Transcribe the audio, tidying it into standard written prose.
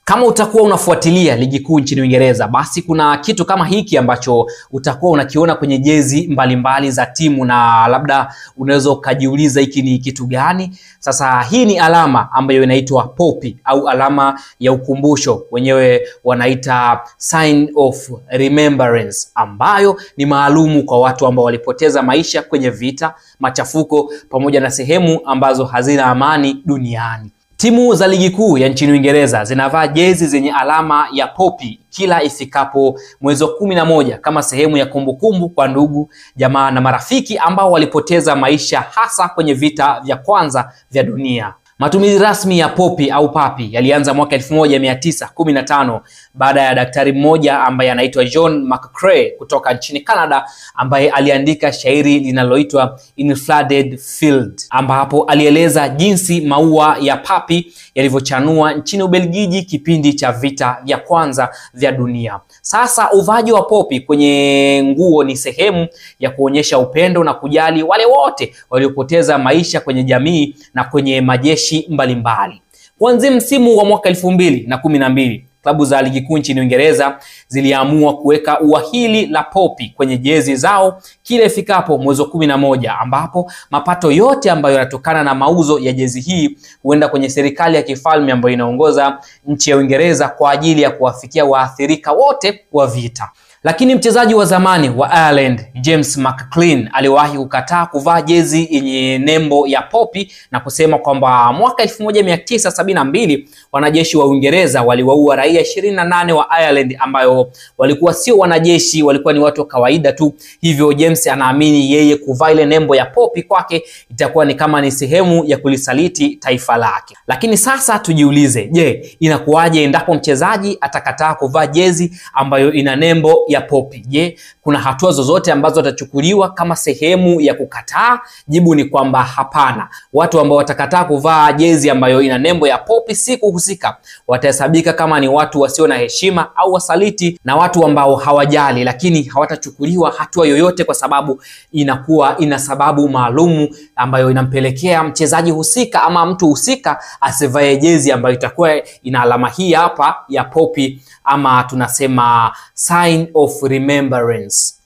Kama utakuwa unafuatilia ligi kuu nchini Uingereza, basi kuna kitu kama hiki ambacho utakuwa unakiona kwenye jezi mbalimbali za timu, na labda unaweza ukajiuliza hiki ni kitu gani? Sasa hii ni alama ambayo inaitwa poppy au alama ya ukumbusho, wenyewe wanaita sign of remembrance, ambayo ni maalumu kwa watu ambao walipoteza maisha kwenye vita, machafuko pamoja na sehemu ambazo hazina amani duniani. Timu za ligi kuu ya nchini Uingereza zinavaa jezi zenye alama ya poppy kila ifikapo mwezi wa 11 kama sehemu ya kumbukumbu kwa ndugu, jamaa na marafiki ambao walipoteza maisha hasa kwenye vita vya kwanza vya dunia. Matumizi rasmi ya poppy au papi yalianza mwaka 1915 baada ya daktari mmoja ambaye anaitwa John McCrae kutoka nchini Canada, ambaye aliandika shairi linaloitwa In Flooded Field, ambapo alieleza jinsi maua ya papi yalivyochanua nchini Ubelgiji kipindi cha vita vya kwanza vya dunia. Sasa uvaji wa poppy kwenye nguo ni sehemu ya kuonyesha upendo na kujali wale wote waliopoteza maisha kwenye jamii na kwenye majeshi mbalimbali. Kuanzia msimu wa mwaka 2012, klabu za ligi kuu nchini Uingereza ziliamua kuweka ua hili la poppy kwenye jezi zao kile ifikapo mwezi wa 11, ambapo mapato yote ambayo yanatokana na mauzo ya jezi hii huenda kwenye serikali ya kifalme ambayo inaongoza nchi ya Uingereza kwa ajili ya kuwafikia waathirika wote wa vita. Lakini mchezaji wa zamani wa Ireland James McClean aliwahi kukataa kuvaa jezi yenye nembo ya poppy na kusema kwamba mwaka 1972 wanajeshi wa Uingereza waliwaua raia 28 wa Ireland ambayo walikuwa sio wanajeshi, walikuwa ni watu wa kawaida tu. Hivyo James anaamini yeye kuvaa ile nembo ya poppy kwake itakuwa ni kama ni sehemu ya kulisaliti taifa lake. Lakini sasa tujiulize, je, inakuwaje endapo mchezaji atakataa kuvaa jezi ambayo ina nembo ya poppy? Je, kuna hatua zozote ambazo atachukuliwa kama sehemu ya kukataa? Jibu ni kwamba hapana. Watu ambao watakataa kuvaa jezi ambayo ina nembo ya poppy siku husika watahesabika kama ni watu wasio na heshima au wasaliti na watu ambao hawajali, lakini hawatachukuliwa hatua yoyote kwa sababu inakuwa ina sababu maalumu ambayo inampelekea mchezaji husika ama mtu husika asivae jezi ambayo itakuwa ina alama hii hapa ya poppy, ama tunasema sign of remembrance.